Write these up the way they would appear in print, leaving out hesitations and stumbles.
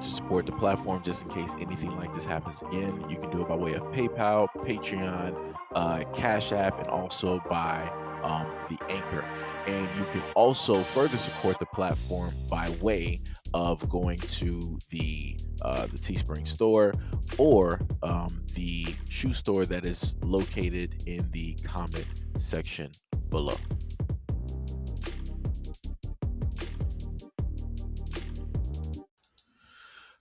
to support the platform just in case anything like this happens again, you can do it by way of PayPal, Patreon, Cash App, and also by the Anchor. And you can also further support the platform by way of going to the Teespring store or the shoe store that is located in the comment section below.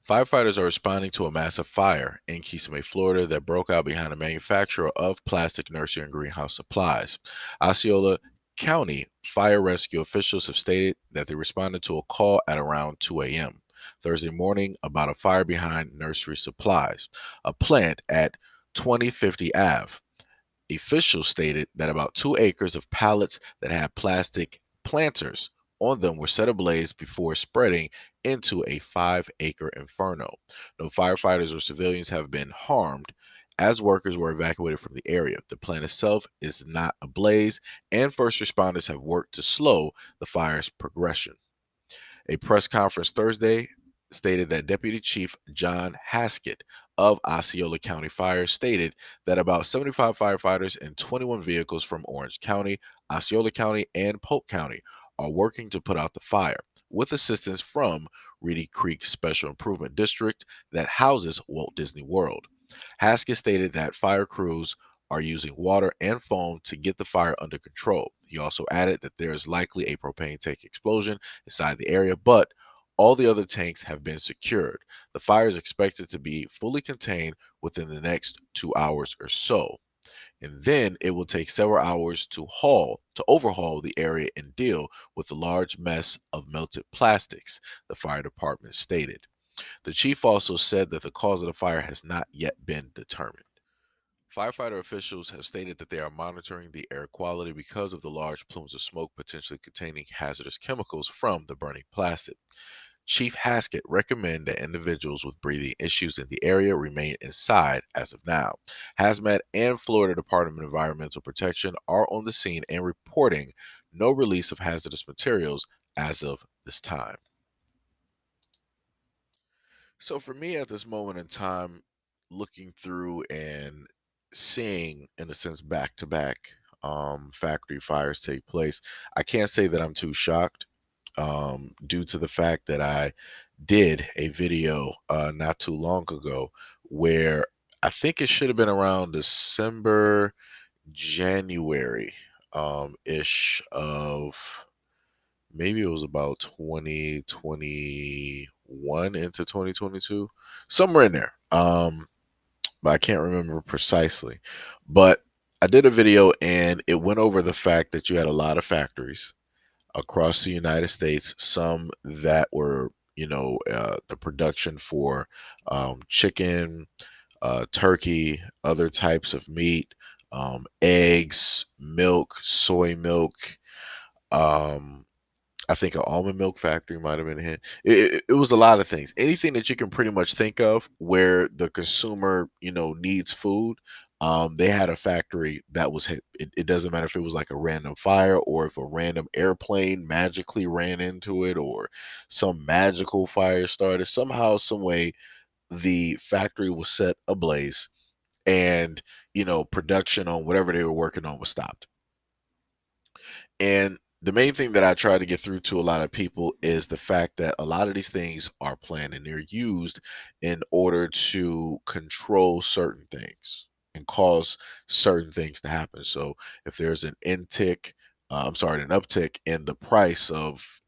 Firefighters are responding to a massive fire in Kissimmee, Florida that broke out behind a manufacturer of plastic nursery and greenhouse supplies. Osceola County fire rescue officials have stated that they responded to a call at around 2 a.m. Thursday morning about a fire behind nursery supplies, a plant at 2050 Ave. Officials stated that about 2 acres of pallets that had plastic planters on them were set ablaze before spreading into a 5-acre inferno. No firefighters or civilians have been harmed as workers were evacuated from the area. The plant itself is not ablaze, and first responders have worked to slow the fire's progression. A press conference Thursday stated that Deputy Chief John Haskett of Osceola County Fire stated that about 75 firefighters and 21 vehicles from Orange County, Osceola County, and Polk County are working to put out the fire, with assistance from Reedy Creek Special Improvement District that houses Walt Disney World. Haskett stated that fire crews are using water and foam to get the fire under control. He also added that there is likely a propane tank explosion inside the area, but all the other tanks have been secured. The fire is expected to be fully contained within the next 2 hours or so. And then it will take several hours to overhaul the area and deal with the large mess of melted plastics, the fire department stated. The chief also said that the cause of the fire has not yet been determined. Firefighter officials have stated that they are monitoring the air quality because of the large plumes of smoke potentially containing hazardous chemicals from the burning plastic. Chief Haskett recommended that individuals with breathing issues in the area remain inside as of now. Hazmat and Florida Department of Environmental Protection are on the scene and reporting no release of hazardous materials as of this time. So for me at this moment in time, looking through and seeing, in a sense, back to back factory fires take place, I can't say that I'm too shocked due to the fact that I did a video not too long ago where I think it should have been around December, January ish of maybe it was about 2021 into 2022, somewhere in there. But I can't remember precisely. But I did a video and it went over the fact that you had a lot of factories across the United States, some that were, the production for chicken, turkey, other types of meat, eggs, milk, soy milk. Um, I think an almond milk factory might have been a hit. It was a lot of things. Anything that you can pretty much think of where the consumer, needs food. They had a factory that was hit. It doesn't matter if it was like a random fire or if a random airplane magically ran into it or some magical fire started. Somehow, some way, the factory was set ablaze and, production on whatever they were working on was stopped. And the main thing that I try to get through to a lot of people is the fact that a lot of these things are planned and they're used in order to control certain things and cause certain things to happen. So if there's an uptick in the price of,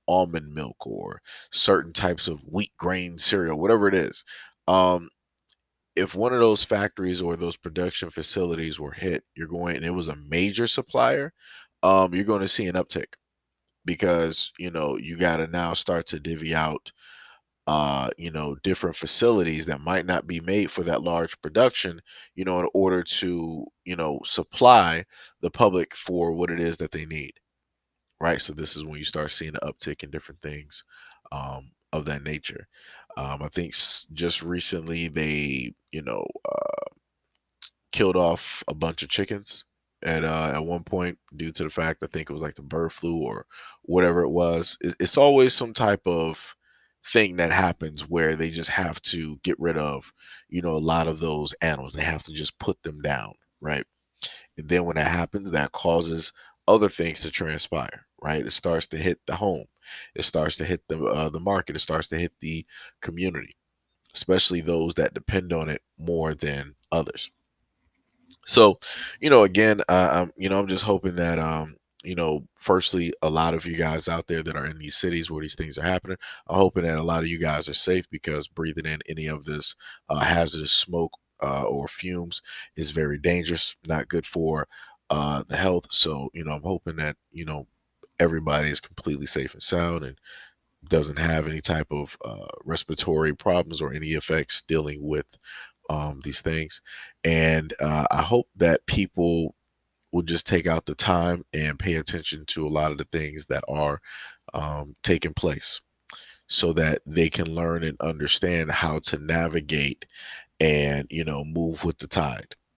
almond milk or certain types of wheat grain cereal, whatever it is, um, if one of those factories or those production facilities were hit, and it was a major supplier, you're going to see an uptick because, you got to now start to divvy out, different facilities that might not be made for that large production, in order to, supply the public for what it is that they need. Right. So this is when you start seeing an uptick in different things of that nature. I think just recently they, killed off a bunch of chickens at one point due to the fact I think it was like the bird flu or whatever it was. It's always some type of thing that happens where they just have to get rid of, a lot of those animals. They have to just put them down, right? And then when that happens, that causes other things to transpire, right? It starts to hit the home. It starts to hit the market. It starts to hit the community, especially those that depend on it more than others. So, again, I'm just hoping that, firstly, a lot of you guys out there that are in these cities where these things are happening, I'm hoping that a lot of you guys are safe because breathing in any of this hazardous smoke or fumes is very dangerous, not good for the health. So, I'm hoping that, everybody is completely safe and sound and doesn't have any type of respiratory problems or any effects dealing with these things. And I hope that people will just take out the time and pay attention to a lot of the things that are taking place so that they can learn and understand how to navigate and, move with the tide.